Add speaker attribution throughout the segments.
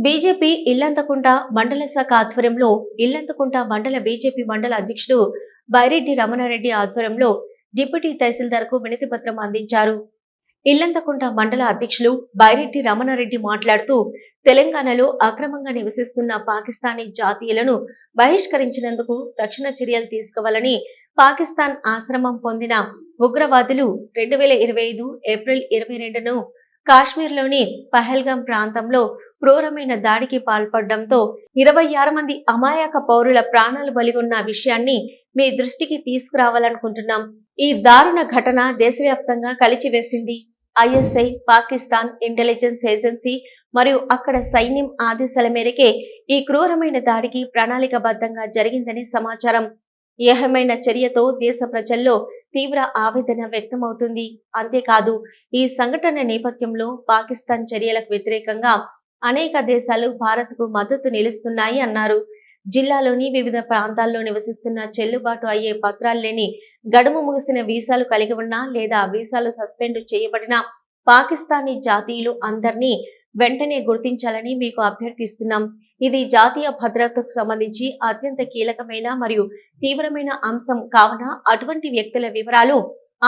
Speaker 1: BJP Illanthakunta మండల శాఖ ఆధ్వర్యంలో ఇల్లంతకుంట మండల బీజేపీ మండల అధ్యక్షుడు బైరెడ్డి రమణారెడ్డి ఆధ్వర్యంలో డిప్యూటీ తహసీల్దార్కు వినతి పత్రం అందించారు. ఇల్లంతకుంట మండల అధ్యక్షులు బైరెడ్డి రమణారెడ్డి మాట్లాడుతూ తెలంగాణలో అక్రమంగా నివసిస్తున్న పాకిస్తానీ జాతీయులను బహిష్కరించినందుకు తక్షణ చర్యలు తీసుకోవాలని పాకిస్తాన్ ఆశ్రమం పొందిన ఉగ్రవాదులు 2025 ఏప్రిల్ 22ను కాశ్మీర్లోని పహల్గాం ప్రాంతంలో క్రూరమైన దాడికి పాల్పడడంతో 26 మంది అమాయక పౌరుల ప్రాణాలు బలిగొన్న విషయాన్ని మీ దృష్టికి తీసుకురావాలనుకుంటున్నాం. ఈ దారుణ ఘటన దేశవ్యాప్తంగా కలిచివేసింది. ఐఎస్ఐ, పాకిస్తాన్ ఇంటెలిజెన్స్ ఏజెన్సీ మరియు అక్కడ సైన్యం ఆదేశాల మేరకే ఈ క్రూరమైన దాడికి ప్రణాళికబద్ధంగా జరిగిందని సమాచారం. ఏహమైన చర్యతో దేశ ప్రజల్లో తీవ్ర ఆవేదన వ్యక్తమవుతుంది. అంతేకాదు, ఈ సంఘటన నేపథ్యంలో పాకిస్తాన్ చర్యలకు వ్యతిరేకంగా అనేక దేశాలు భారత్కు మద్దతు నిలుస్తున్నాయి అన్నారు. జిల్లాలోని వివిధ ప్రాంతాల్లో నివసిస్తున్న చెల్లుబాటు అయ్యే పత్రాలు లేని గడువు ముగిసిన వీసాలు కలిగి ఉన్న లేదా వీసాలు సస్పెండ్ చేయబడిన పాకిస్తానీ జాతీయులు అందరినీ వెంటనే గుర్తించాలని మీకు అభ్యర్థిస్తున్నాం. ఇది జాతీయ భద్రతకు సంబంధించి అత్యంత కీలకమైన మరియు తీవ్రమైన అంశం కావున అటువంటి వ్యక్తుల వివరాలు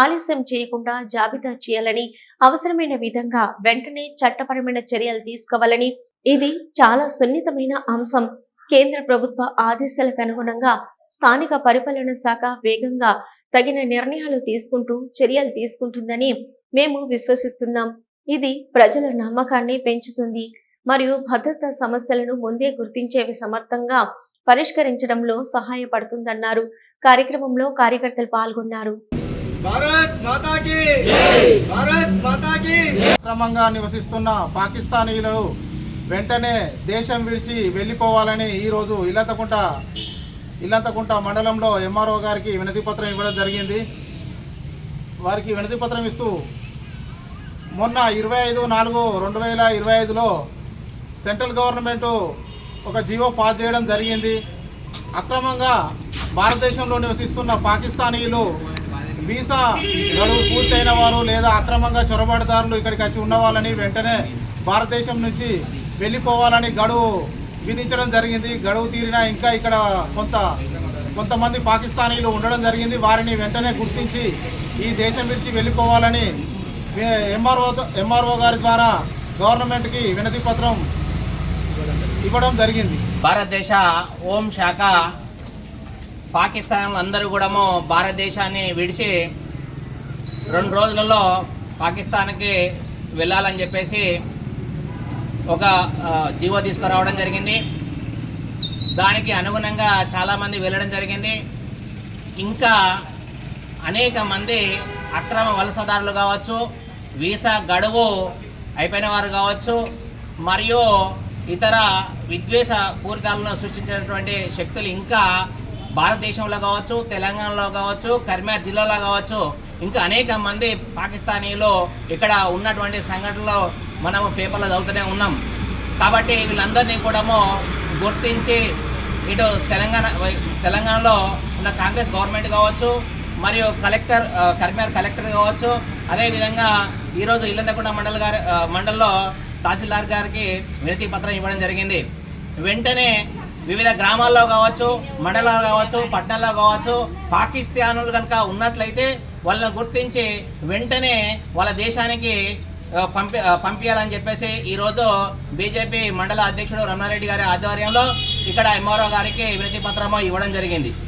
Speaker 1: ఆలస్యం చేయకుండా జాబితా చేయాలని, అవసరమైన విధంగా వెంటనే చట్టపరమైన చర్యలు తీసుకోవాలని, ఇది చాలా సున్నితమైన అంశం. కేంద్ర ప్రభుత్వ ఆదేశాలకు అనుగుణంగా స్థానిక పరిపాలన శాఖ వేగంగా తగిన నిర్ణయాలు తీసుకుంటూ చర్యలు తీసుకుంటుందని మేము విశ్వసిస్తున్నాం. ఇది ప్రజల నమ్మకాన్ని పెంచుతుంది మరియు భద్రతా సమస్యలను ముందే గుర్తించేవి సమర్థంగా పరిష్కరించడంలో సహాయపడుతుందన్నారు. కార్యక్రమంలో కార్యకర్తలు పాల్గొన్నారు.
Speaker 2: అక్రమంగా నివసిస్తున్న పాకిస్తానీయులు వెంటనే దేశం విడిచి వెళ్ళిపోవాలని ఈరోజు ఇల్లంతకుంట మండలంలో ఎంఆర్ఓ గారికి వినతి పత్రం ఇవ్వడం జరిగింది. వారికి వినతి పత్రం ఇస్తూ మొన్న 25/4/2025లో సెంట్రల్ గవర్నమెంట్ ఒక జీవో పాస్ చేయడం జరిగింది. అక్రమంగా భారతదేశంలో నివసిస్తున్న పాకిస్తానీయులు వీసా గడువు పూర్తయిన వారు లేదా అక్రమంగా చొరబాటుదారులు ఇక్కడికి వచ్చి ఉన్న వాళ్ళని వెంటనే భారతదేశం నుంచి వెళ్ళిపోవాలని గడువు విధించడం జరిగింది. గడువు తీరినా ఇంకా ఇక్కడ కొంతమంది పాకిస్తానీయులు ఉండడం జరిగింది. వారిని వెంటనే గుర్తించి ఈ దేశం విడిచి వెళ్ళిపోవాలని ఎంఆర్ఓ గారి ద్వారా గవర్నమెంట్కి వినతి పత్రం ఇవ్వడం జరిగింది.
Speaker 3: భారతదేశ హోం శాఖ పాకిస్తాన్ అందరూ కూడా భారతదేశాన్ని విడిచి 2 రోజులలో పాకిస్తాన్కి వెళ్ళాలని చెప్పేసి ఒక జీవో తీసుకురావడం జరిగింది. దానికి అనుగుణంగా చాలామంది వెళ్ళడం జరిగింది. ఇంకా అనేక మంది అక్రమ వలసదారులు కావచ్చు, వీసా గడువు అయిపోయిన వారు కావచ్చు, మరియు ఇతర విద్వేష పూరితాలను సృష్టించినటువంటి శక్తులు ఇంకా భారతదేశంలో కావచ్చు, తెలంగాణలో కావచ్చు, కరీంనగర్ జిల్లాలో కావచ్చు, ఇంకా అనేక మంది పాకిస్తానీలు ఇక్కడ ఉన్నటువంటి సంఘటనలో మనము పేపర్లో చదువుతూనే ఉన్నాం. కాబట్టి వీళ్ళందరినీ కూడా గుర్తించి ఇటు తెలంగాణలో ఉన్న కాంగ్రెస్ గవర్నమెంట్ కావచ్చు, మరియు కరీంనగర్ కలెక్టర్ కావచ్చు, అదేవిధంగా ఈరోజు ఇల్లంతకుంట మండలంలో తహసీల్దార్ గారికి వినతి పత్రం ఇవ్వడం జరిగింది. వెంటనే వివిధ గ్రామాల్లో కావచ్చు, మండలాల్లో కావచ్చు, పట్టణాల్లో కావచ్చు పాకిస్తానులు కనుక ఉన్నట్లయితే వాళ్ళని గుర్తించి వెంటనే వాళ్ళ దేశానికి పంపించాలని చెప్పేసి ఈరోజు బీజేపీ మండల అధ్యక్షుడు రమణారెడ్డి గారి ఆధ్వర్యంలో ఇక్కడ ఎంఆర్ఓ గారికి వినతి పత్రము ఇవ్వడం జరిగింది.